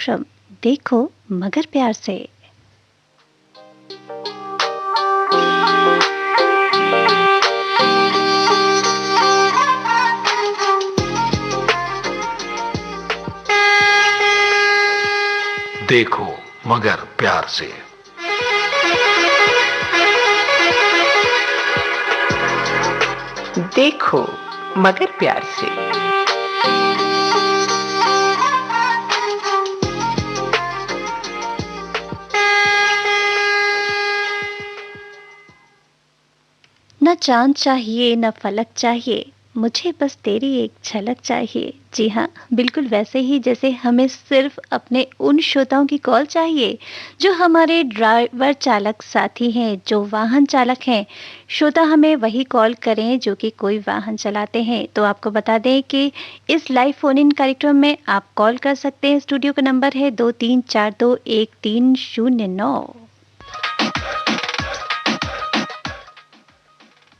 कार्यक्रम देखो मगर प्यार से। देखो मगर प्यार से। देखो मगर प्यार से। न चांद चाहिए न फलक चाहिए, मुझे बस तेरी एक झलक चाहिए। जी हाँ, बिल्कुल वैसे ही जैसे हमें सिर्फ अपने उन श्रोताओं की कॉल चाहिए जो हमारे ड्राइवर चालक साथी हैं, जो वाहन चालक हैं। श्रोता हमें वही कॉल करें जो कि कोई वाहन चलाते हैं। तो आपको बता दें कि इस लाइव फोन इन कार्यक्रम में आप कॉल कर सकते हैं। स्टूडियो का नंबर है 23421309।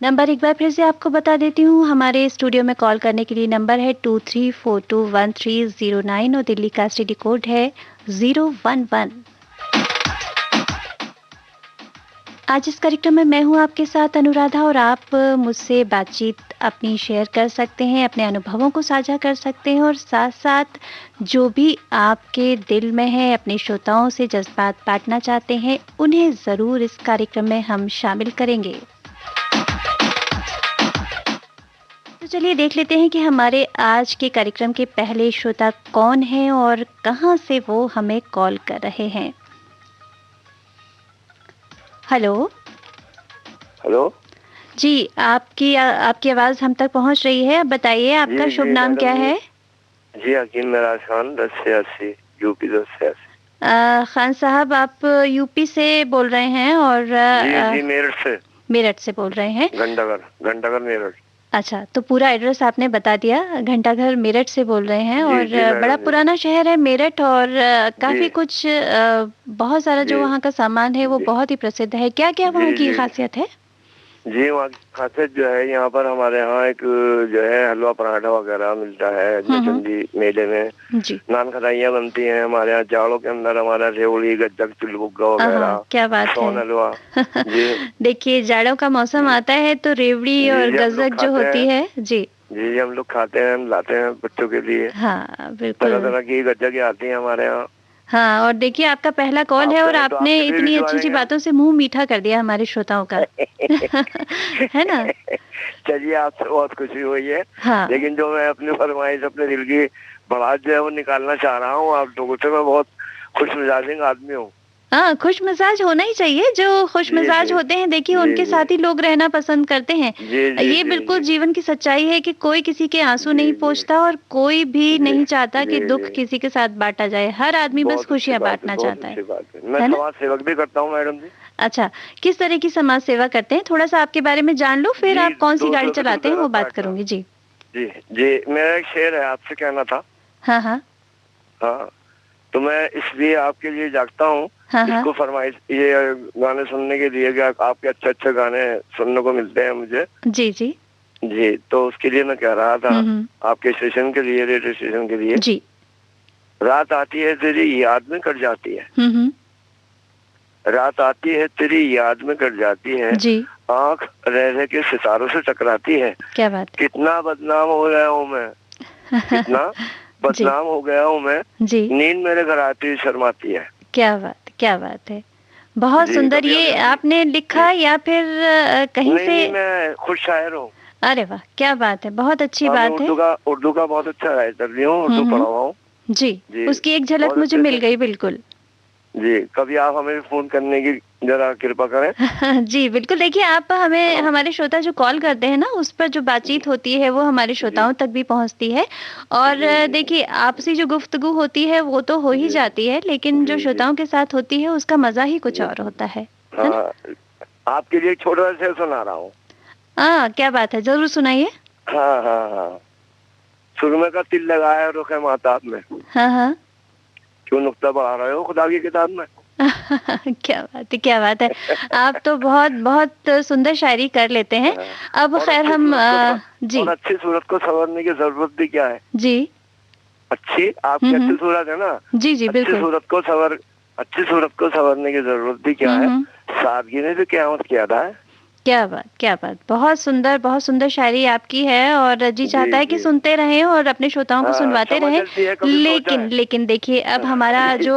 नंबर एक बार फिर से आपको बता देती हूँ। हमारे स्टूडियो में कॉल करने के लिए नंबर है 23421309 और दिल्ली का एसटीडी कोड है 011। आज इस कार्यक्रम में मैं हूँ आपके साथ अनुराधा, और आप मुझसे बातचीत अपनी शेयर कर सकते हैं, अपने अनुभवों को साझा कर सकते हैं, और साथ साथ जो भी आपके दिल में है, अपने श्रोताओं से जज्बात बांटना चाहते हैं, उन्हें ज़रूर इस कार्यक्रम में हम शामिल करेंगे। तो चलिए देख लेते हैं कि हमारे आज के कार्यक्रम के पहले श्रोता कौन हैं और कहां से वो हमें कॉल कर रहे हैं। हेलो। हेलो जी, आपकी आवाज हम तक पहुंच रही है। अब बताइए आपका शुभ नाम क्या है? जी हकीम मेराज खान 10 से 80 यूपी 10 से 80। खान साहब, आप यूपी से बोल रहे हैं और जी मेरठ से बोल रहे हैं। घंटाघर मेरठ। अच्छा, तो पूरा एड्रेस आपने बता दिया। घंटाघर मेरठ से बोल रहे हैं और बड़ा पुराना शहर है मेरठ, और काफी कुछ बहुत सारा जो वहाँ का सामान है वो बहुत ही प्रसिद्ध है। क्या क्या वहाँ की खासियत है? जी, वहाँ की खासियत जो है, यहाँ पर हमारे यहाँ एक जो है हलवा पराठा वगैरह मिलता है चंडी मेले में। जी। नान खटाइयाँ बनती हैं हमारे यहाँ। जाड़ों के अंदर हमारा रेवड़ी, गज्जक, चिलबुग्गा वगैरह। क्या बात है। सोन हलवा। जी देखिए, जाड़ों का मौसम आता है तो रेवड़ी और गज्जक जो होती है। जी जी, हम लोग खाते हैं, हम लाते हैं बच्चों के लिए। हाँ बिल्कुल, तरह तरह की गज्जक आती है हमारे यहाँ। हाँ, और देखिए आपका पहला कॉल है और आपने इतनी अच्छी अच्छी बातों से मुंह मीठा कर दिया हमारे श्रोताओं का। है ना? चलिए, आपसे बहुत खुशी हुई है। हाँ। लेकिन जो मैं अपनी फरमाइश, अपने दिल की भड़ास जो है वो निकालना चाह रहा हूँ आप लोगों से। मैं बहुत खुश मिजाज आदमी हूँ। हाँ, खुश मिजाज होना ही चाहिए। जो खुश मिजाज होते हैं, देखिए उनके साथ ही लोग रहना पसंद करते हैं। ये बिल्कुल जीवन की सच्चाई है कि कोई किसी के आंसू नहीं पोंछता और कोई भी नहीं चाहता कि दुख किसी के साथ बांटा जाए। हर आदमी बस खुशियां बांटना चाहता है। मैं समाज सेवक भी करता हूँ मैडम जी। अच्छा, किस तरह की समाज सेवा करते हैं? थोड़ा सा आपके बारे में जान लो, फिर आप कौन सी गाड़ी चलाते हैं वो बात करूंगी। जी जी जी, मेरा एक शेर है, आपसे कहना था। हाँ हाँ हाँ, तो मैं इसलिए आपके लिए जागता हूँ। हाँ, इसको फरमाइश, ये गाने सुनने के लिए कि आपके अच्छे अच्छे गाने सुनने को मिलते हैं मुझे। जी जी जी, तो उसके लिए मैं कह रहा था आपके स्टेशन के लिए, रेडियो स्टेशन के लिए। जी। रात आती है तेरी याद में कट जाती है। रात आती है तेरी याद में कट जाती है जी। आँख रह रह के सितारों से टकराती है। क्या बात। कितना बदनाम हो गया हूँ मैं, कितना बदनाम हो गया हूँ मैं। जी। नींद मेरे घर आती शर्माती है। क्या बात है। बहुत सुंदर। ये आपने लिखा या फिर कहीं से? नहीं, मैं खुद शायर हूँ। अरे वाह, क्या बात है, बहुत अच्छी बात है। उर्दू का बहुत अच्छा राइटर भी हूँ, उर्दू पढ़ा हुआ हूँ। जी, उसकी एक झलक मुझे मिल गई। बिल्कुल जी, कभी आप हमें फोन करने की जरा कृपा करें। जी बिल्कुल। देखिए, आप हमें, हमारे श्रोता जो कॉल करते हैं ना, उस पर जो बातचीत होती है वो हमारे श्रोताओं तक भी पहुंचती है। और देखिए, आपसी जो गुफ्तगू होती है वो तो हो ही जाती है, लेकिन जो श्रोताओं के साथ होती है उसका मजा ही कुछ और होता है। आपके लिए छोटा सा सुना रहा हूँ। हाँ, क्या बात है, जरूर सुनाइए। हाँ हाँ हाँ। सुरमे का तिल लगाया रुखे माताब में। हाँ हाँ। क्यों नुक्ता बढ़ा रहे हो खुदा की किताब में। क्या बात है, क्या बात है। आप तो बहुत बहुत सुंदर शायरी कर लेते हैं। अब खैर हम जी, और अच्छी सूरत को संवरने की जरूरत भी क्या है। जी अच्छी आपकी अच्छी सूरत है ना। जी जी बिल्कुल। अच्छी सूरत को संवरने की जरूरत भी क्या है, सादगी ने भी क़यामत किया था। क्या बात, क्या बात। बहुत सुंदर शायरी आपकी है और जी चाहता है कि सुनते रहें और अपने श्रोताओं को सुनवाते रहें। लेकिन देखिए अब हमारा जो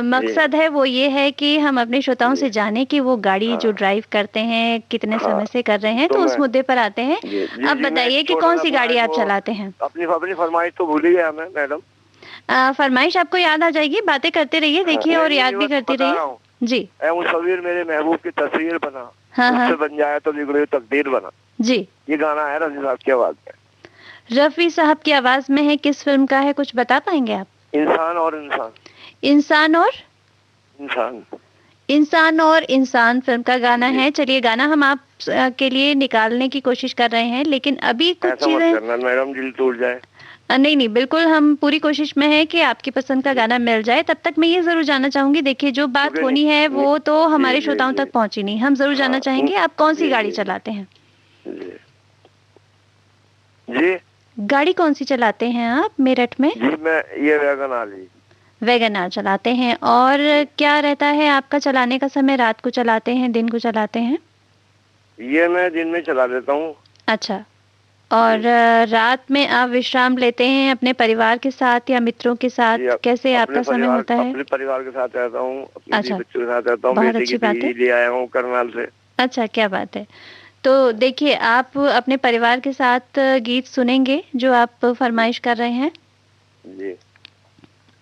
मकसद है वो ये है कि हम अपने श्रोताओं से जानें कि वो गाड़ी जो ड्राइव करते हैं कितने समय से कर रहे हैं, तो उस मुद्दे पर आते हैं। अब बताइए कि कौन सी गाड़ी आप चलाते हैं? अपनी फरमाइश तो भूल ही गया मैं मैडम। फरमाइश आपको याद आ जाएगी, बातें करते रहिए, देखिए और याद भी करते रहिए। जी। मुसव्विर मेरे महबूब की तस्वीर बना, उससे बन जाए तो बिगड़ी तकदीर बना। जी। ये गाना है रफी साहब की आवाज में। रफी साहब की आवाज में है, किस फिल्म का है, कुछ बता पाएंगे आप? इंसान और इंसान। इंसान और इंसान। इंसान और इंसान फिल्म का गाना है। चलिए गाना हम आप के लिए निकालने की कोशिश कर रहे हैं, लेकिन अभी कुछ चीजें मैडम दिल टूट जाए। नहीं बिल्कुल, हम पूरी कोशिश में है कि आपकी पसंद का गाना मिल जाए। तब तक मैं ये जरूर जानना चाहूंगी, देखिए जो बात होनी है वो तो हमारे श्रोताओं तक पहुंची नहीं, हम जरूर जानना चाहेंगे आप कौन सी गाड़ी चलाते हैं? जी गाड़ी कौन सी चलाते हैं आप मेरठ में? जी मैं ये वैगन आर चलाते हैं। और क्या रहता है आपका चलाने का समय, रात को चलाते हैं, दिन को चलाते हैं? ये मैं दिन में चला लेता हूँ। अच्छा। और रात में आप विश्राम लेते हैं अपने परिवार के साथ या मित्रों के साथ, कैसे आपका समय होता है? अपने परिवार के साथ रहता हूँ, अपने बच्चों के साथ रहता हूँ, बेटे की बीवी ले आया हूँ करनाल से। अच्छा, क्या बात है। तो देखिए आप अपने परिवार के साथ गीत सुनेंगे जो आप फरमाइश कर रहे हैं जी।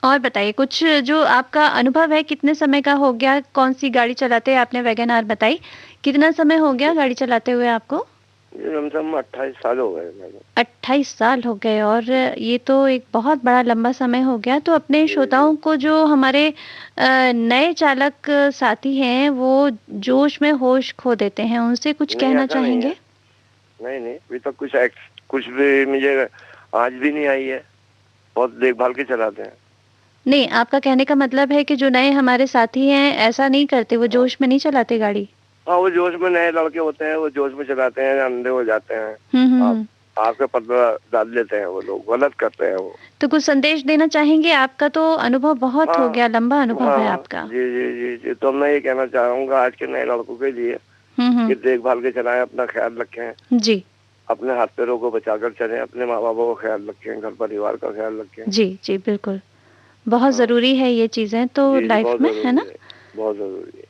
और बताइए कुछ जो आपका अनुभव है, कितने समय का हो गया, कौन सी गाड़ी चलाते हैं? आपने वैगन आर बताई, कितना समय हो गया गाड़ी चलाते हुए आपको? 28 साल हो गए। 28 साल हो गए, और ये तो एक बहुत बड़ा लंबा समय हो गया। तो अपने श्रोताओं को, जो हमारे नए चालक साथी हैं वो जोश में होश खो देते हैं, उनसे कुछ कहना चाहेंगे? नहीं अभी तक कुछ भी मुझे आज भी नहीं आई है, बहुत देखभाल के चलाते हैं। नहीं, आपका कहने का मतलब है कि जो नए हमारे साथी हैं ऐसा नहीं करते, वो जोश में नहीं चलाते गाड़ी? हाँ, वो जोश में, नए लड़के होते हैं वो जोश में चलाते हैं, अंधे हो जाते हैं, आपके पता डाल लेते हैं, वो लोग गलत करते हैं वो। तो कुछ संदेश देना चाहेंगे? आपका तो अनुभव बहुत हो गया, लंबा अनुभव है आपका। जी जी जी जी। तो मैं ये कहना चाहूंगा आज के नए लड़कों के लिए कि देखभाल के चलाएं, अपना ख्याल रखें जी, अपने हाथ पैरों को बचाकर चलें, अपने माँ बापों का ख्याल रखें, घर परिवार का ख्याल रखें। जी जी बिल्कुल, बहुत जरूरी है ये चीजें तो लाइफ में, है ना? बहुत जरूरी है।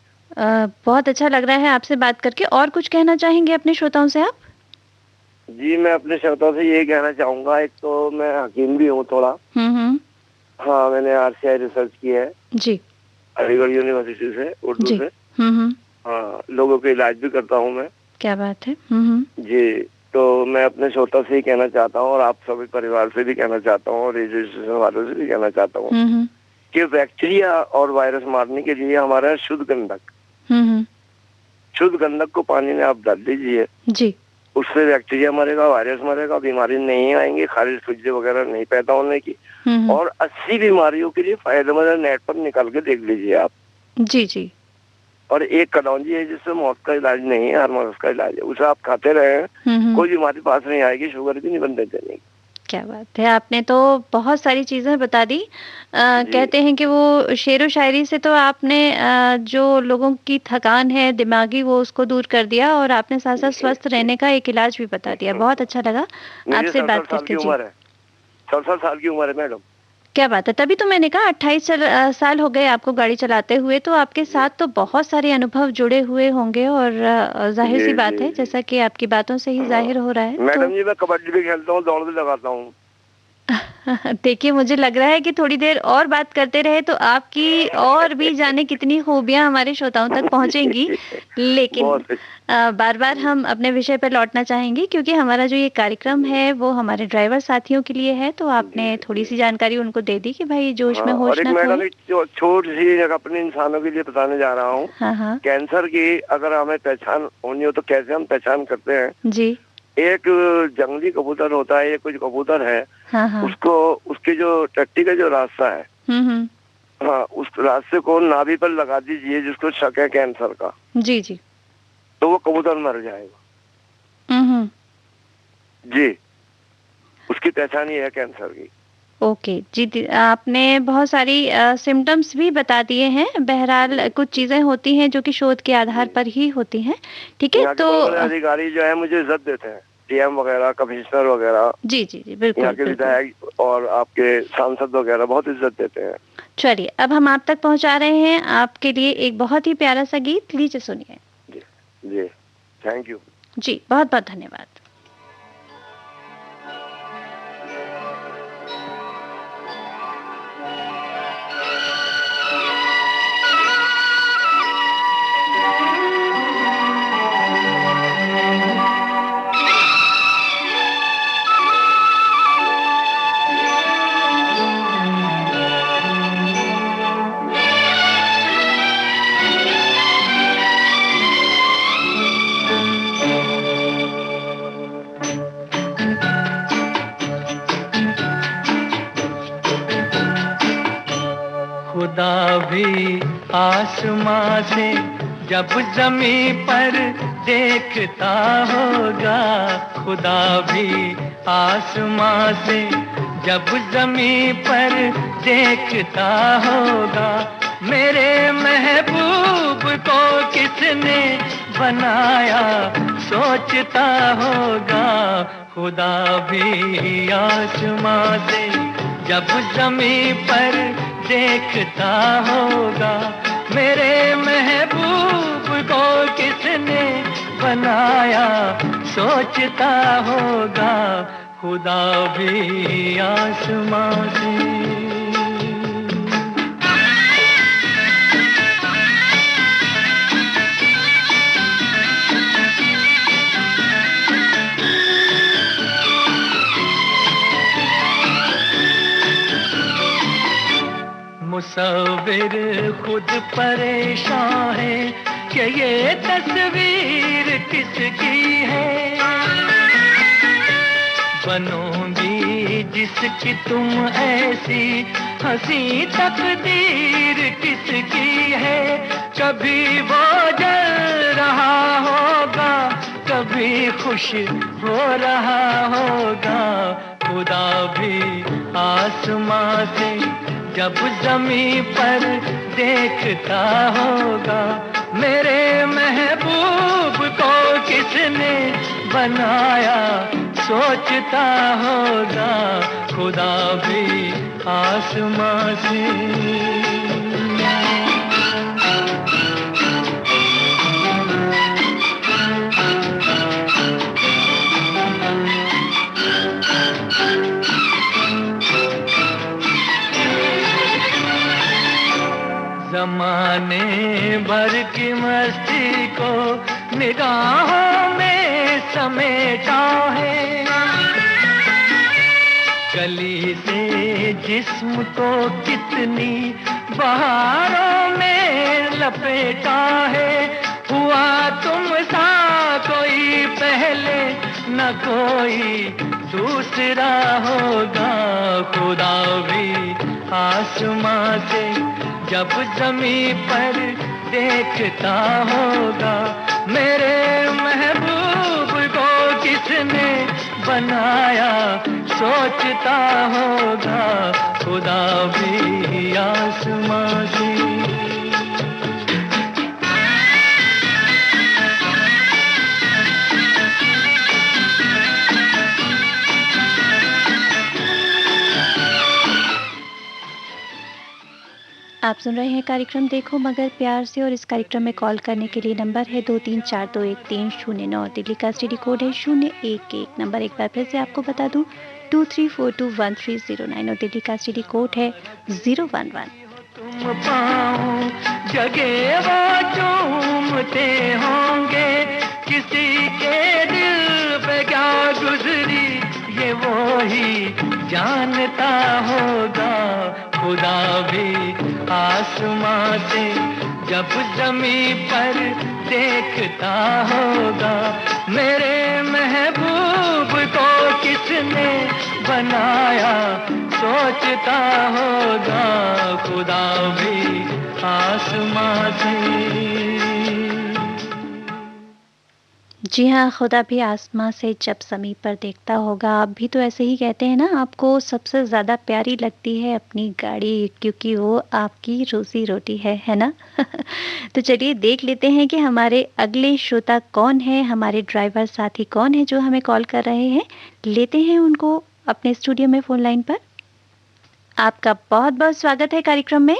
बहुत अच्छा लग रहा है आपसे बात करके। और कुछ कहना चाहेंगे अपने श्रोताओं से आप? जी मैं अपने श्रोताओं से यही कहना चाहूंगा, एक तो मैं हकीम भी हूँ थोड़ा। हाँ, मैंने RCI रिसर्च की है जी, अलीगढ़ यूनिवर्सिटी से, उर्दू से। हाँ, लोगों के इलाज भी करता हूँ मैं। क्या बात है। जी, तो मैं अपने श्रोता से ही कहना चाहता हूँ और आप सभी परिवार से भी कहना चाहता हूँ और रेडियो स्टेशन वालों से भी कहना चाहता हूँ कि बैक्टीरिया और वायरस मारने के लिए हमारा शुद्ध गंधक को पानी में आप डाल दीजिए जी, उससे बैक्टीरिया मरेगा, वायरस मरेगा, बीमारी नहीं आएंगी, खारिज खुजली वगैरह नहीं पैदा होने की। और 80 बीमारियों के लिए फायदेमंद, नेट पर निकाल के देख लीजिए आप। जी जी। और एक कलौंजी है जिससे मौत का इलाज नहीं है, हर मर्ज का इलाज है, उसे आप खाते रहे, कोई बीमारी पास नहीं आएगी, शुगर भी नहीं बनने देने की। क्या बात है, आपने तो बहुत सारी चीजें बता दी। कहते हैं कि वो शेरो शायरी से तो आपने जो लोगों की थकान है दिमागी वो उसको दूर कर दिया, और आपने साथ साथ स्वस्थ रहने का एक इलाज भी बता दिया। बहुत अच्छा लगा आपसे बात करके। 67 साल की उम्र है मैडम। क्या बात है, तभी तो मैंने कहा 28 साल हो गए आपको गाड़ी चलाते हुए, तो आपके साथ तो बहुत सारे अनुभव जुड़े हुए होंगे, और जाहिर सी बात है जैसा कि आपकी बातों से ही जाहिर हो रहा है। मैडम जी मैं कबड्डी भी खेलता हूँ, दौड़ भी लगाता हूँ। देखिए मुझे लग रहा है कि थोड़ी देर और बात करते रहे तो आपकी और भी जाने कितनी खूबियां हमारे श्रोताओं तक पहुंचेंगी, लेकिन बार बार हम अपने विषय पर लौटना चाहेंगे क्योंकि हमारा जो ये कार्यक्रम है वो हमारे ड्राइवर साथियों के लिए है। तो आपने थोड़ी सी जानकारी उनको दे दी कि भाई जोश में होश न खोए। मैडम छोटी सी अपने इंसानों के लिए बताने जा रहा हूँ। कैंसर की अगर हमें पहचान होनी हो तो कैसे हम पहचान करते हैं जी। एक जंगली कबूतर होता है, ये कुछ कबूतर है, उसको उसके जो टट्टी का जो रास्ता है, हाँ, उस रास्ते को नाभि पर लगा दीजिए जिसको शक है कैंसर का जी जी, तो वो कबूतर मर जाएगा जी। उसकी पहचान ही है कैंसर की। ओके जी, आपने बहुत सारी सिम्टम्स भी बता दिए हैं। बहरहाल कुछ चीजें होती हैं जो कि शोध के आधार पर ही होती हैं। ठीक है, तो अधिकारी जो है मुझे इज्जत देते हैं, डीएम वगैरह, कमिश्नर वगैरह। जी जी जी, बिल्कुल। यहाँ के विधायक और आपके सांसद वगैरह बहुत इज्जत देते हैं। चलिए, अब हम आप तक पहुंचा रहे हैं आपके लिए एक बहुत ही प्यारा सा गीत, लीजिए सुनिए। जी जी, थैंक यू जी, बहुत बहुत धन्यवाद। खुदा भी आसमां से जब ज़मीं पर देखता होगा, खुदा भी आसमां से जब ज़मीं पर देखता होगा, मेरे महबूब को किसने बनाया सोचता होगा। खुदा भी आसमां से जब ज़मीं पर देखता होगा, मेरे महबूब को किसने बनाया सोचता होगा। खुदा भी आसमां से मुसव्विर खुद परेशान है कि ये तस्वीर किसकी है। बनोगी जिसकी तुम ऐसी हंसी तकदीर किसकी है। कभी वो जल रहा होगा, कभी खुश हो रहा होगा। खुदा भी आसमां से जब ज़मीं पर देखता होगा, मेरे महबूब को किसने बनाया सोचता होगा। खुदा भी आसमां से ज़माने भर की मस्ती को निगाहों में समेटा है। कली से जिस्म को कितनी बहारों में लपेटा है। हुआ तुम सा कोई पहले न कोई दूसरा होगा। खुदा भी आसमां से जब ज़मीं पर देखता होगा, मेरे महबूब को किसने बनाया सोचता होगा। खुदा भी आसमां से आप सुन रहे हैं कार्यक्रम देखो मगर प्यार से, और इस कार्यक्रम में कॉल करने के लिए नंबर है 23421309। दिल्ली का स्टडी कोड है 011। नंबर एक बार फिर से आपको बता दूं 23421309, और दिल्ली का स्टडी कोड है 011। तुम पाओ जगे वो चूमते होंगे, किसी के दिल पे क्या गुजरी ये वो ही जानता होगा। खुदा भी आसमां से जब ज़मीं पर देखता होगा, मेरे महबूब को किसने बनाया सोचता होगा। खुदा भी आसमां से जी हाँ, खुदा भी आसमां से जब ज़मीं पर देखता होगा, आप भी तो ऐसे ही कहते हैं ना, आपको सबसे ज़्यादा प्यारी लगती है अपनी गाड़ी क्योंकि वो आपकी रोज़ी-रोटी है ना? तो चलिए देख लेते हैं कि हमारे अगले श्रोता कौन है, हमारे ड्राइवर साथी कौन है जो हमें कॉल कर रहे हैं। लेते हैं उनको अपने स्टूडियो में फ़ोन लाइन पर। आपका बहुत-बहुत स्वागत है कार्यक्रम में।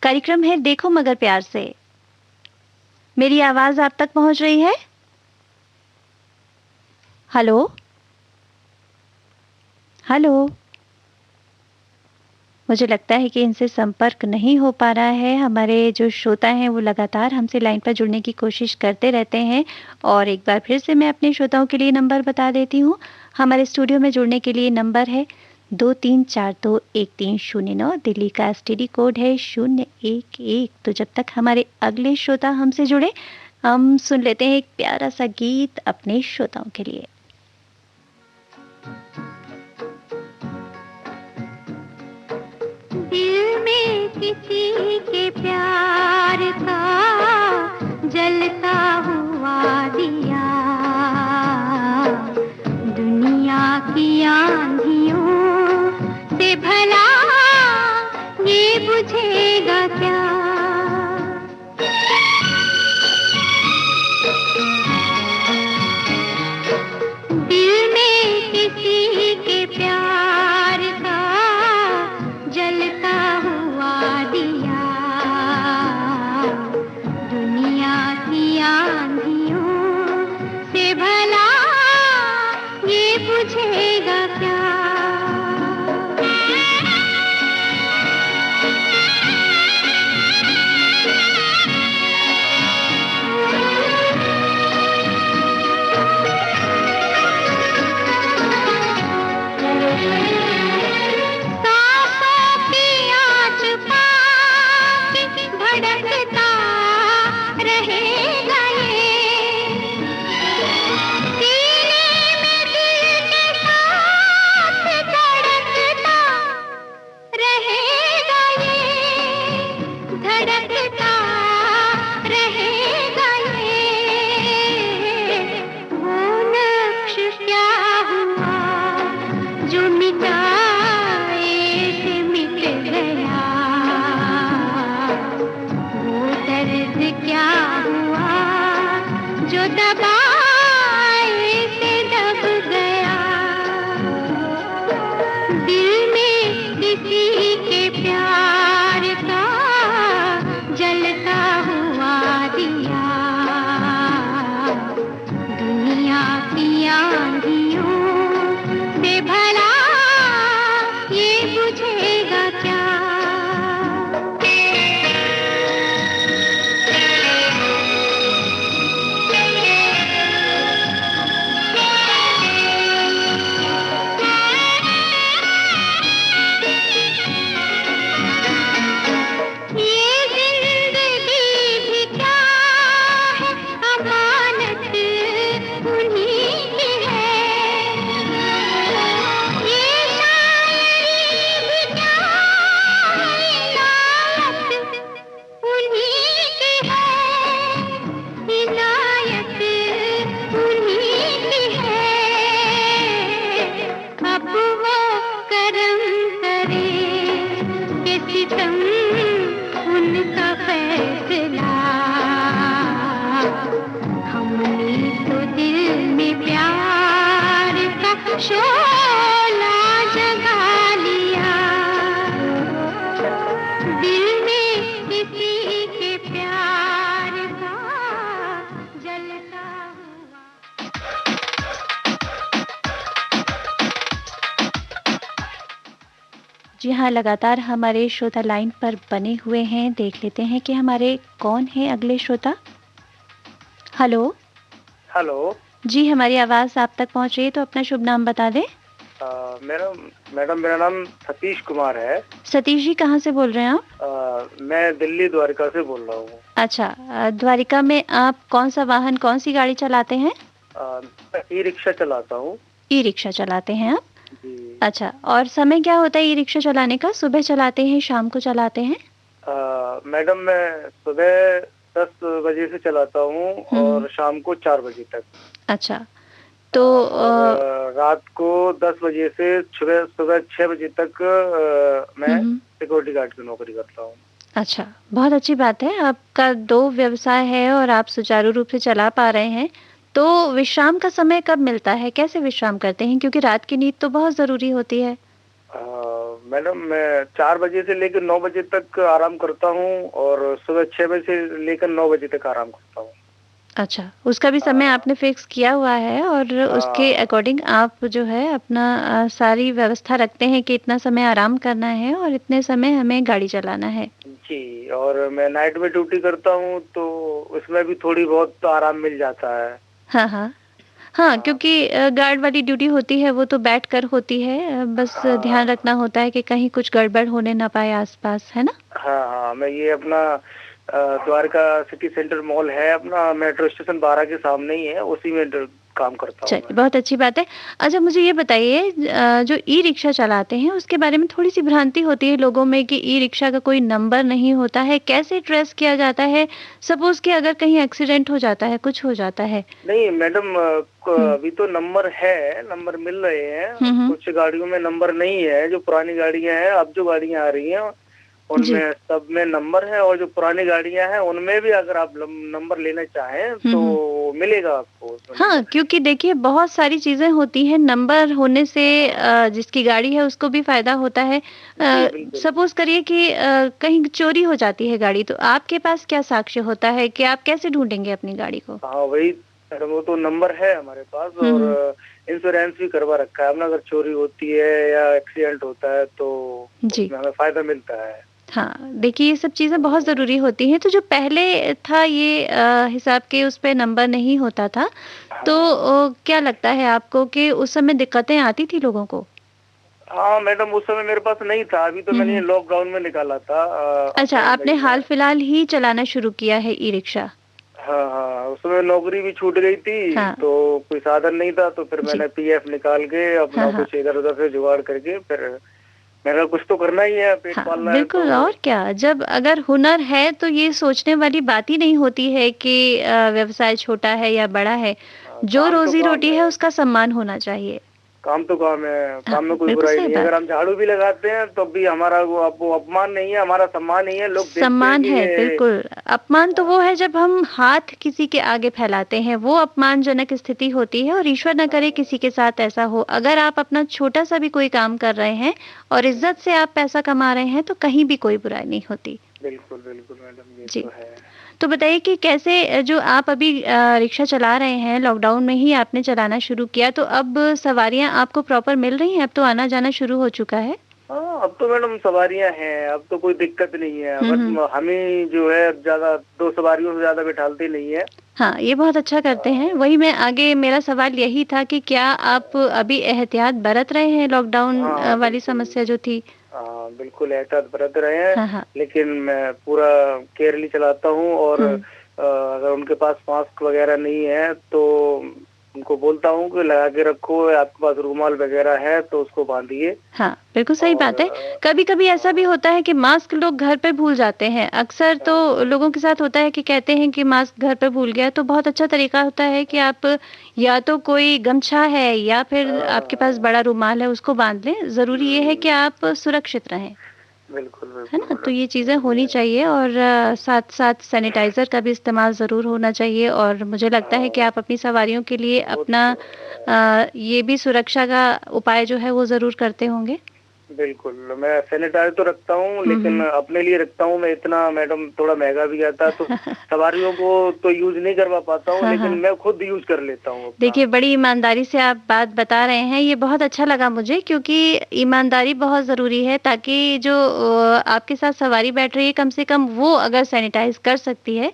कार्यक्रम है देखो मगर प्यार से। मेरी आवाज़ आप तक पहुंच रही है? हेलो? हेलो? मुझे लगता है कि इनसे संपर्क नहीं हो पा रहा है। हमारे जो श्रोता हैं वो लगातार हमसे लाइन पर जुड़ने की कोशिश करते रहते हैं और एक बार फिर से मैं अपने श्रोताओं के लिए नंबर बता देती हूँ। हमारे स्टूडियो में जुड़ने के लिए नंबर है 23421309, दिल्ली का एसटीडी कोड है 011। तो जब तक हमारे अगले श्रोता हमसे जुड़े, हम सुन लेते हैं एक प्यारा सा गीत अपने श्रोताओं के लिए। दिल में किसी के प्यार का जलता हुआ दिया, दुनिया की आंधियों से भला ये बुझेगा क्या। दिल में किसी के प्यार का जलता हुआ दिया, दुनिया की आंधियों से भला ये बुझेगा क्या। जी हाँ, लगातार हमारे श्रोता लाइन पर बने हुए हैं। देख लेते हैं कि हमारे कौन हैं अगले श्रोता। हेलो? हेलो जी, हमारी आवाज़ आप तक पहुंच रही है तो अपना शुभ नाम बता दें। मैडम मेरा नाम सतीश कुमार है। सतीश जी, कहाँ से बोल रहे हैं आप? मैं दिल्ली द्वारिका से बोल रहा हूँ। अच्छा, द्वारिका में आप कौन सा वाहन, कौन सी गाड़ी चलाते हैं? ई रिक्शा चलाता हूँ। ई रिक्शा चलाते हैं आप? जी। अच्छा, और समय क्या होता है ई रिक्शा चलाने का? सुबह चलाते हैं, शाम को चलाते हैं? मैडम मैं सुबह 10 बजे से चलाता हूँ और शाम को 4 बजे तक। अच्छा, तो रात को 10 बजे से सुबह 6 बजे तक मैं सिक्योरिटी गार्ड की नौकरी करता हूँ। अच्छा, बहुत अच्छी बात है। आपका 2 व्यवसाय है और आप सुचारू रूप से चला पा रहे हैं। तो विश्राम का समय कब मिलता है? कैसे विश्राम करते हैं? क्योंकि रात की नींद तो बहुत ज़रूरी होती है। मैडम मैं 4 बजे से लेकर 9 बजे तक आराम करता हूँ और सुबह 6 बजे से लेकर 9 बजे तक आराम करता हूँ। अच्छा, उसका भी समय आपने फिक्स किया हुआ है और उसके अकॉर्डिंग आप जो है अपना सारी व्यवस्था रखते हैं कि इतना समय आराम करना है और इतने समय हमें गाड़ी चलाना है। जी, और मैं नाइट में ड्यूटी करता हूँ तो उसमें भी थोड़ी बहुत आराम मिल जाता है। हाँ, हाँ। हाँ, क्योंकि गार्ड वाली ड्यूटी होती है वो तो बैठकर होती है, बस ध्यान रखना होता है कि कहीं कुछ गड़बड़ होने ना पाए आस-पास, है ना? हाँ, मैं ये अपना द्वारका सिटी सेंटर मॉल है अपना, मेट्रो स्टेशन 12 के सामने ही है, उसी में काम करता हूँ। चलिए, बहुत अच्छी बात है। अच्छा, मुझे ये बताइए जो ई-रिक्शा चलाते हैं उसके बारे में थोड़ी-सी भ्रांति होती है लोगों में कि ई-रिक्शा का कोई नंबर नहीं होता है, कैसे ट्रेस किया जाता है? सपोज़ कि अगर कहीं एक्सीडेंट हो जाता है, कुछ हो जाता है? नहीं मैडम, अभी तो नंबर है, नंबर मिल रहे हैं। कुछ गाड़ियों में नंबर नहीं है, जो पुरानी गाड़ियाँ हैं, अब जो गाड़ियाँ आ रही हैं उनमें सब में नंबर है, और जो पुरानी गाड़ियां हैं उनमें भी अगर आप नंबर लेना चाहें तो मिलेगा आपको। हाँ, क्योंकि देखिए बहुत सारी चीजें होती हैं, नंबर होने से जिसकी गाड़ी है उसको भी फायदा होता है। सपोज करिए कि कहीं चोरी हो जाती है गाड़ी, तो आपके पास क्या साक्ष्य होता है कि आप कैसे ढूंढेंगे अपनी गाड़ी को? हाँ वही, वो तो नंबर है हमारे पास, और इंश्योरेंस भी करवा रखा है अपना। अगर चोरी होती है या एक्सीडेंट होता है तो उसमें हमें फायदा मिलता है। हाँ, देखिए ये सब चीज़ें बहुत ज़रूरी होती हैं। तो जो पहले था ये हिसाब के उस पे नंबर नहीं होता था, तो क्या लगता है आपको कि उस समय दिक्कतें आती थी लोगों को? हाँ मैडम, उस समय मेरे पास नहीं था, अभी तो मैंने लॉकडाउन में निकाला था। अच्छा, आपने हाल फिलहाल ही चलाना शुरू किया है ई-रिक्शा? हाँ, उसमें नौकरी भी छूट गई थी। तो कोई साधन नहीं था, तो फिर मैंने पीएफ निकाल के अपना कुछ इधर उधर से जुगाड़ करके फिर मेरा कुछ तो करना ही है, पेट पालना है। बिल्कुल, और क्या, जब अगर हुनर है तो ये सोचने वाली बात ही नहीं होती है कि व्यवसाय छोटा है या बड़ा है। जो रोजी रोटी है उसका सम्मान होना चाहिए। काम तो काम है, काम में कोई बुराई नहीं है। अगर हम झाड़ू भी लगाते हैं तो भी हमारा वो अपमान नहीं है, हमारा सम्मान ही है। लोग सम्मान है, बिल्कुल। अपमान तो वो है जब हम हाथ किसी के आगे फैलाते हैं, वो अपमानजनक स्थिति होती है, और ईश्वर न करे किसी के साथ ऐसा हो। अगर आप अपना छोटा सा भी कोई काम कर रहे हैं और इज्जत से आप पैसा कमा रहे हैं तो कहीं भी कोई बुराई नहीं होती। बिल्कुल बिल्कुल मैडम, ये तो है। तो बताइए कि कैसे जो आप अभी रिक्शा चला रहे हैं, लॉकडाउन में ही आपने चलाना शुरू किया, तो अब सवारियां आपको प्रॉपर मिल रही हैं? अब तो आना जाना शुरू हो चुका है? हाँ, अब तो मैडम सवारियां हैं, अब तो कोई दिक्कत नहीं है। बट हमें जो है ज्यादा 2 सवारियों से ज्यादा बैठाते नहीं है। हाँ, ये बहुत अच्छा करते हैं। वही मैं आगे, मेरा सवाल यही था कि क्या आप अभी एहतियात बरत रहे हैं लॉकडाउन वाली समस्या जो थी? बिल्कुल एहतियात बरत रहे हैं। लेकिन मैं पूरा केयरली चलाता हूँ, और अगर उनके पास मास्क वगैरह नहीं है तो उनको बोलता हूँ कि लगा के रखो, आपके पास रुमाल वगैरह है तो उसको बांधिए। हाँ, बिल्कुल सही बात है। कभी-कभी ऐसा भी होता है कि मास्क लोग घर पे भूल जाते हैं। अक्सर तो लोगों के साथ होता है कि कहते हैं कि मास्क घर पे भूल गया, तो बहुत अच्छा तरीका होता है कि आप या तो कोई गमछा है या फिर आपके पास बड़ा रुमाल है, उसको बांध लें। ज़रूरी ये है कि आप सुरक्षित रहें। बिल्कुल, है ना? तो ये चीज़ें होनी चाहिए, और साथ-साथ सैनिटाइज़र का भी इस्तेमाल ज़रूर होना चाहिए। और मुझे लगता है कि आप अपनी सवारियों के लिए अपना ये भी सुरक्षा का उपाय जो है वो ज़रूर करते होंगे? बिल्कुल, मैं सैनिटाइजर तो रखता हूँ, लेकिन अपने लिए रखता हूँ मैं। इतना मैडम थोड़ा महंगा भी आता है तो सवारियों को तो यूज नहीं करवा पाता हूँ, लेकिन मैं खुद यूज कर लेता हूँ। देखिए, बड़ी ईमानदारी से आप बात बता रहे हैं, ये बहुत अच्छा लगा मुझे, क्योंकि ईमानदारी बहुत ज़रूरी है, ताकि जो आपके साथ सवारी बैठ रही है कम से कम वो अगर सैनिटाइज कर सकती है।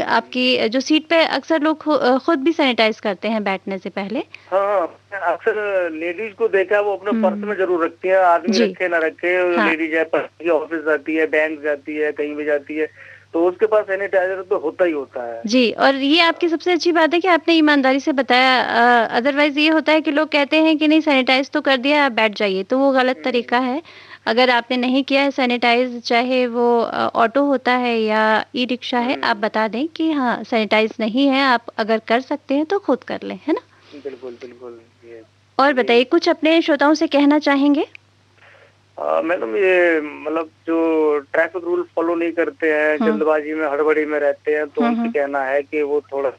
आपकी जो सीट पे अक्सर लोग खुद भी सैनिटाइज करते हैं बैठने से पहले। हाँ, अक्सर लेडीज को देखा है वो अपने पर्स में जरूर रखती है। आदमी रखे ना रखे, लेडीज है, ऑफिस जाती है, बैंक जाती है, कहीं भी जाती है, तो उसके पास सैनिटाइजर तो होता ही होता है। जी, और ये आपकी सबसे अच्छी बात है कि आपने ईमानदारी से बताया। अदरवाइज ये होता है कि लोग कहते हैं कि नहीं, सैनिटाइज तो कर दिया, आप बैठ जाइए, तो वो गलत तरीका है। अगर आपने नहीं किया है सैनिटाइज, चाहे वो ऑटो होता है या ई रिक्शा है, आप बता दें कि हाँ सैनिटाइज नहीं है, आप अगर कर सकते हैं तो खुद कर लें, है ना? बिल्कुल बिल्कुल। और बताइए, कुछ अपने श्रोताओं से कहना चाहेंगे? मैडम, ये मतलब जो ट्रैफिक रूल फॉलो नहीं करते हैं, जल्दबाजी में हड़बड़ी में रहते हैं, तो उनसे कहना है कि वो थोड़ा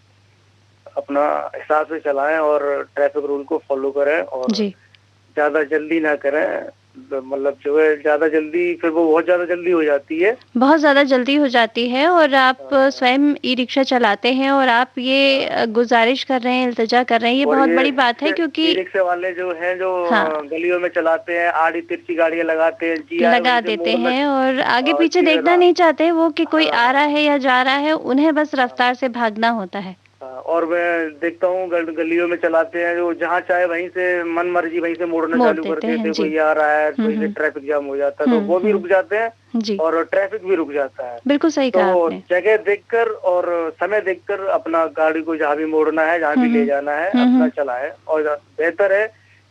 अपना हिसाब से चलाएं और ट्रैफिक रूल को फॉलो करें और ज्यादा जल्दी ना करें। मतलब जो है ज्यादा जल्दी, फिर वो बहुत ज्यादा जल्दी हो जाती है, बहुत ज्यादा जल्दी हो जाती है। और आप स्वयं ई रिक्शा चलाते हैं और आप ये गुजारिश कर रहे हैं, इल्तिजा कर रहे हैं, ये बहुत बड़ी बात है, क्योंकि ई रिक्शा वाले जो हैं जो गलियों में चलाते हैं, आड़ी तिरछी गाड़ियां लगाते हैं, लगा देते हैं और आगे पीछे देखना नहीं चाहते वो कि कोई आ रहा है या जा रहा है, उन्हें बस रफ्तार से भागना होता है। और मैं देखता हूँ गलियों में चलाते हैं जो जहाँ चाहे वहीं से मन मर्जी वहीं से मोड़ना चालू कर देते हैं। कोई आ रहा है, कोई से ट्रैफिक जाम हो जाता है, तो वो भी रुक जाते हैं और ट्रैफिक भी रुक जाता है। बिल्कुल सही कहा आपने। जगह देखकर और समय देखकर अपना गाड़ी को जहाँ भी मोड़ना है, जहाँ भी ले जाना है, अपना चलाए। और बेहतर है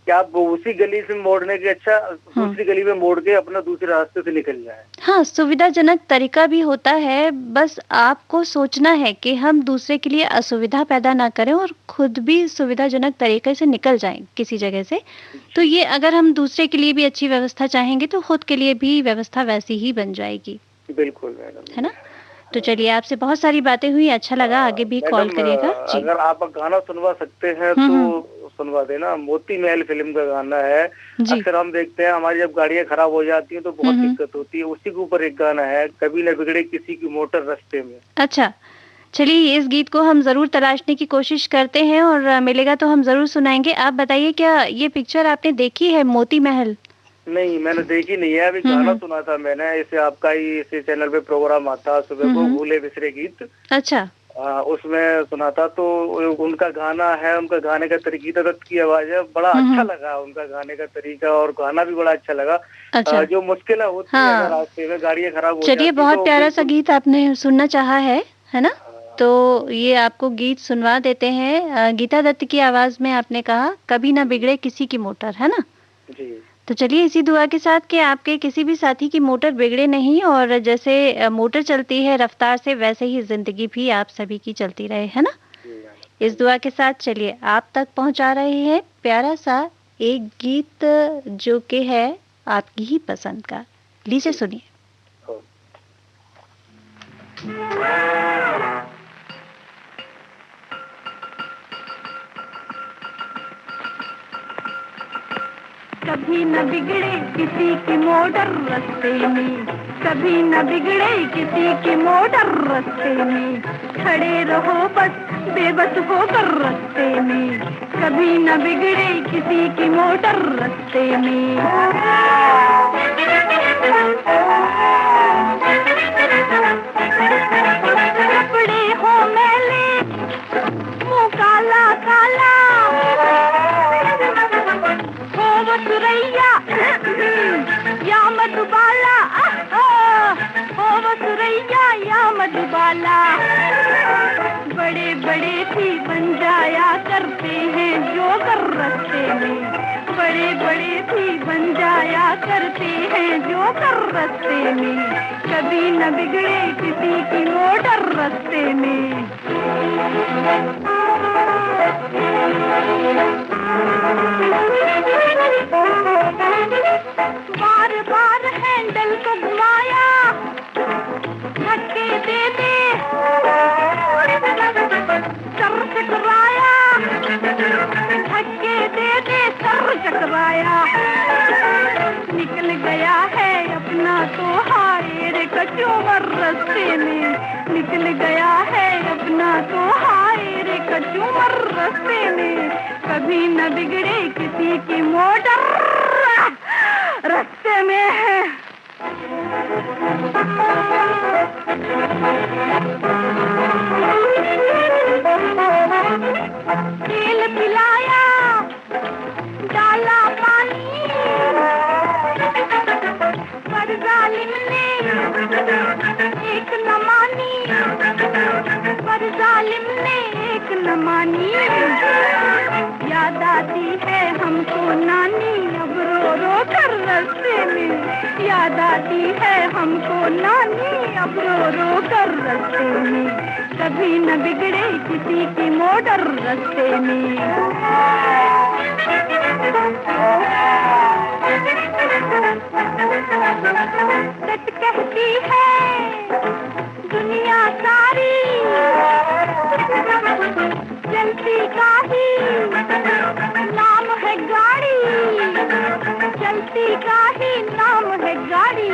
कि आप उसी गली से मोड़ने के अच्छा दूसरी गली में मोड़ के अपना दूसरे रास्ते से निकल जाए। हाँ, सुविधाजनक तरीका भी होता है, बस आपको सोचना है कि हम दूसरे के लिए असुविधा पैदा ना करें और खुद भी सुविधाजनक तरीके से निकल जाएं किसी जगह से। तो ये अगर हम दूसरे के लिए भी अच्छी व्यवस्था चाहेंगे तो खुद के लिए भी व्यवस्था वैसी ही बन जाएगी। बिल्कुल मैडम, है ना? तो चलिए, आपसे बहुत सारी बातें हुई, अच्छा लगा, आगे भी कॉल करिएगा जी। अगर आप गाना सुनवा सकते हैं तो सुनवा देना। मोती महल फिल्म का गाना है। अक्सर हम देखते हैं हमारी जब गाड़ियां खराब हो जाती हैं तो बहुत दिक्कत होती है, उसी के ऊपर एक गाना है, कभी न बिगड़े किसी की मोटर रास्ते में। अच्छा, चलिए इस गीत को हम जरूर तलाशने की कोशिश करते हैं और मिलेगा तो हम जरूर सुनाएंगे। आप बताइए, क्या ये पिक्चर आपने देखी है, मोती महल? नहीं, मैंने देखी नहीं है, अभी गाना सुना था मैंने। इसे आपका ही इसे चैनल पे प्रोग्राम आता सुबह को, भूले बिसरे गीत। अच्छा। उसमें सुना था, तो उनका गाना है, उनका गाने का तरीका, गीता दत्त की आवाज है, बड़ा अच्छा लगा उनका गाने का तरीका, और गाना भी बड़ा अच्छा लगा। अच्छा। जो मुश्किल होती है रास्ते में, गाड़ियां खराब हो जाती है। चलिए, बहुत प्यारा सा गीत आपने सुनना चाहा है ना? तो ये आपको गीत सुनवा देते हैं। गीता दत्त की आवाज में आपने कहा, कभी ना बिगड़े किसी की मोटर, है ना? जी। तो चलिए, इसी दुआ के साथ कि आपके किसी भी साथी की मोटर बिगड़े नहीं, और जैसे मोटर चलती है रफ्तार से, वैसे ही जिंदगी भी आप सभी की चलती रहे, है ना? इस दुआ के साथ चलिए, आप तक पहुंचा रहे हैं प्यारा सा एक गीत जो कि है आपकी ही पसंद का। लीजिए सुनिए। कभी न बिगड़े किसी की मोटर रास्ते में, कभी न बिगड़े किसी की मोटर रास्ते में, खड़े रहो बस बेबस होकर रास्ते में, कभी न बिगड़े किसी की मोटर रास्ते में। कपड़े हो मैले, मुँह काला काला, सुरैया या मधुबाला, ओ सुरैया या मधुबाला, बड़े बड़े भी बन जाया करते हैं जो कर रास्ते में, बड़े बड़े भी बन जाया करते हैं जो कर रास्ते में, कभी न बिगड़े किसी की मोटर रास्ते में। बार बार हैंडल को घुमाया, धक्के दे दे, सर चकराया, धक्के दे दे, सर चकराया, निकल गया है अपना तो हाय रे कचूमर रास्ते में, निकल गया है अपना तो हाय रे कचूमर रास्ते में, कभी न बिगड़े किसी की मोटर रास्ते में है। तेल पिलाया, डाला पानी, पर जालिम ने एक न मानी, पर जालिम ने एक न मानी, याद आती है हमको नानी, अब रो रो कर रास्ते में, याद आती है हमको नानी अब रो रो कर रास्ते में, कभी न बिगड़े किसी की मोटर रास्ते में। सच कहती है दुनिया सारी, चलती का ही नाम है गाड़ी, चलती का ही नाम है गाड़ी।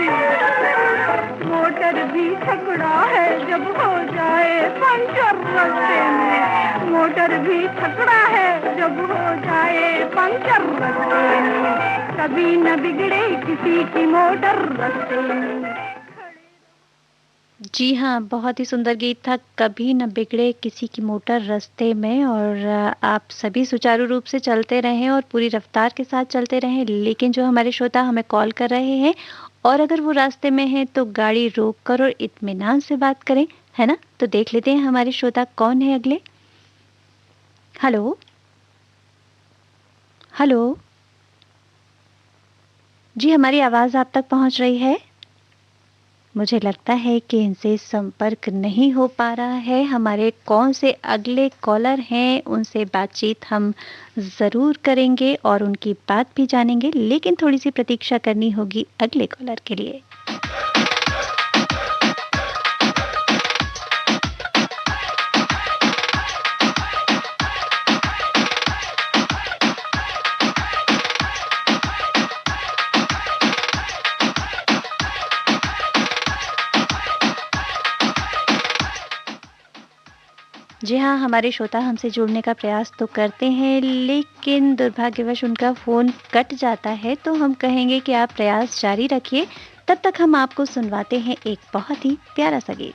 मोटर भी छकड़ा है जब हो जाए पंचर रास्ते में, मोटर भी छकड़ा है जब हो जाए पंचर रास्ते में, कभी न बिगड़े किसी की मोटर रास्ते में। जी हाँ, बहुत ही सुंदर गीत था, कभी न बिगड़े किसी की मोटर रास्ते में। और आप सभी सुचारू रूप से चलते रहें और पूरी रफ्तार के साथ चलते रहें, लेकिन जो हमारे श्रोता हमें कॉल कर रहे हैं और अगर वो रास्ते में हैं तो गाड़ी रोक कर और इत्मीनान से बात करें, है ना? तो देख लेते हैं हमारे श्रोता कौन है अगले। हेलो हेलो जी, हमारी आवाज़ आप तक पहुंच रही है? मुझे लगता है कि इनसे संपर्क नहीं हो पा रहा है। हमारे कौन से अगले कॉलर हैं उनसे बातचीत हम ज़रूर करेंगे और उनकी बात भी जानेंगे, लेकिन थोड़ी सी प्रतीक्षा करनी होगी अगले कॉलर के लिए। जी हाँ, हमारे श्रोता हमसे जुड़ने का प्रयास तो करते हैं, लेकिन दुर्भाग्यवश उनका फ़ोन कट जाता है, तो हम कहेंगे कि आप प्रयास जारी रखिए। तब तक हम आपको सुनवाते हैं एक बहुत ही प्यारा सा गीत।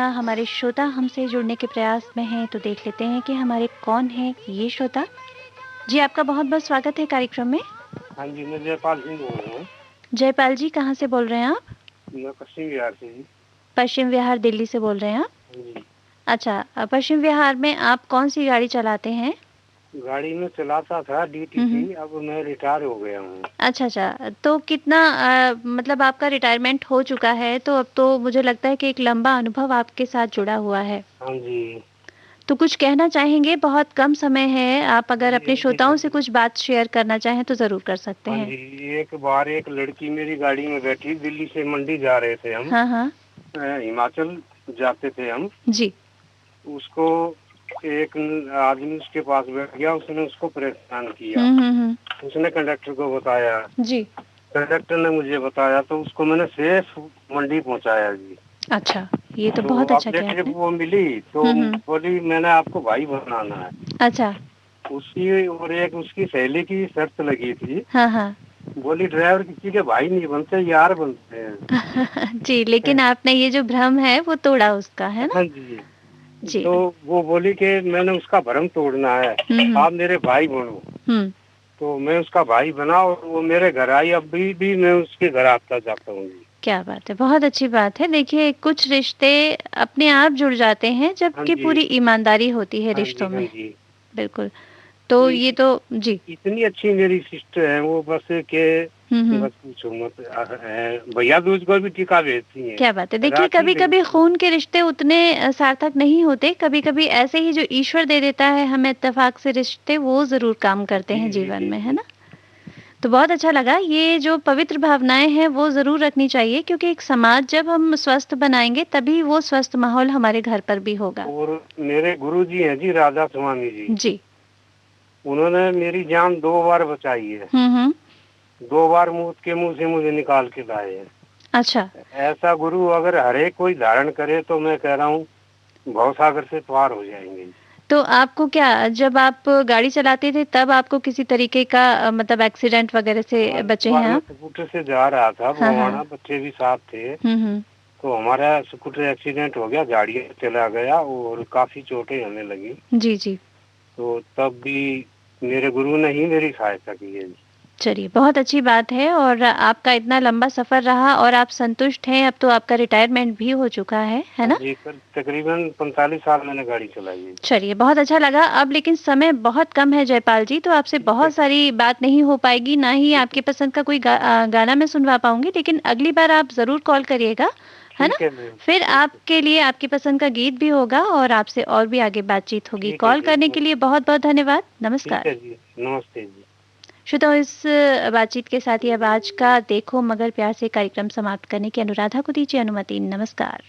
हमारे श्रोता हमसे जुड़ने के प्रयास में हैं, तो देख लेते हैं कि हमारे कौन है ये श्रोता। जी, आपका बहुत बहुत स्वागत है कार्यक्रम में। हाँ जी, मैं जयपाल सिंह बोल रहा हूँ। जयपाल जी, कहाँ से बोल रहे हैं आप? मैं पश्चिम बिहार से जी। पश्चिम बिहार, दिल्ली से बोल रहे हैं आप? जी। अच्छा, पश्चिम बिहार में आप कौन सी गाड़ी चलाते हैं? गाड़ी में चलाता था डीटीसी, अब मैं रिटायर हो गया हूँ। अच्छा, तो कितना मतलब आपका रिटायरमेंट हो चुका है, तो अब तो मुझे लगता है कि एक लंबा अनुभव आपके साथ जुड़ा हुआ है। हाँ जी। तो कुछ कहना चाहेंगे? बहुत कम समय है, आप अगर अपने श्रोताओं से कुछ बात शेयर करना चाहें तो जरूर कर सकते हैं। हाँ जी, एक बार एक लड़की मेरी गाड़ी में बैठी, दिल्ली से मंडी जा रहे थे हम। हाँ। हिमाचल जाते थे हम जी। उसको एक आदमी उसके पास बैठ गया, उसने उसको परेशान किया। उसने कंडक्टर को बताया जी, कंडक्टर ने मुझे बताया, तो उसको मैंने सेफ मंडी पहुंचाया जी। अच्छा, ये तो बहुत अच्छा किया आपने। वो मिली तो बोली मैंने आपको भाई बनाना है। अच्छा। उसकी और एक उसकी सहेली की शर्त लगी थी। हाँ। बोली ड्राइवर किसी के भाई नहीं बनते, यार बनते हैं। जी, लेकिन आपने ये जो भ्रम है वो तोड़ा उसका, है ना? हाँ जी। तो वो बोली कि मैंने उसका भ्रम तोड़ना है, आप मेरे भाई बनो। तो मैं उसका भाई बना और वो मेरे घर आई, अब भी मैं उसके घर आता जाता हूँ। क्या बात है, बहुत अच्छी बात है। देखिए, कुछ रिश्ते अपने आप जुड़ जाते हैं जबकि पूरी ईमानदारी होती है रिश्तों में। बिल्कुल। तो ये तो जी, इतनी अच्छी मेरी सिस्टर है वो, बस के बस पूछो मत, भैया दूज को भी टीका भेजती है। क्या बात है। देखिए, कभी कभी खून के रिश्ते उतने सार्थक नहीं होते, कभी कभी ऐसे ही जो ईश्वर दे देता है हमें इत्तेफाक से रिश्ते, वो जरूर काम करते हैं जीवन में, है ना? तो बहुत अच्छा लगा। ये जो पवित्र भावनाएं हैं वो जरूर रखनी चाहिए, क्योंकि एक समाज जब हम स्वस्थ बनाएंगे तभी वो स्वस्थ माहौल हमारे घर पर भी होगा। और मेरे गुरुजी हैं जी, राधा स्वामी जी, उन्होंने मेरी जान 2 बार बचाई है। 2 बार मौत के मुंह से मुझे निकाल के लाए हैं। अच्छा। ऐसा गुरु अगर हर एक कोई धारण करे तो मैं कह रहा हूँ भवसागर से पार हो जाएंगे। तो आपको क्या, जब आप गाड़ी चलाते थे तब आपको किसी तरीके का मतलब एक्सीडेंट वगैरह से बचे हैं आप? स्कूटर से जा रहा था, हमारा बच्चे भी साथ थे। तो हमारा स्कूटर एक्सीडेंट हो गया, गाड़ी चला गया और काफी चोटें हमें लगी। जी। तो तब भी मेरे गुरु ने ही मेरी सहायता की है। चलिए, बहुत अच्छी बात है। और आपका इतना लंबा सफर रहा और आप संतुष्ट हैं, अब तो आपका रिटायरमेंट भी हो चुका है ना? तकरीबन 45 साल मैंने गाड़ी चलाई है। चलिए, बहुत अच्छा लगा। अब लेकिन समय बहुत कम है जयपाल जी, तो आपसे बहुत सारी बात नहीं हो पाएगी, ना ही आपकी पसंद का कोई गाना मैं सुनवा पाऊंगी, लेकिन अगली बार आप जरूर कॉल करिएगा, है ना? फिर आपके लिए आपकी पसंद का गीत भी होगा और आपसे और भी आगे बातचीत होगी। कॉल करने के लिए बहुत बहुत धन्यवाद। नमस्कार। नमस्ते जी। श्रोताओं, इस बातचीत के साथ ही अब आज का देखो मगर प्यार से कार्यक्रम समाप्त करने की अनुराधा को दीजिए अनुमति। नमस्कार।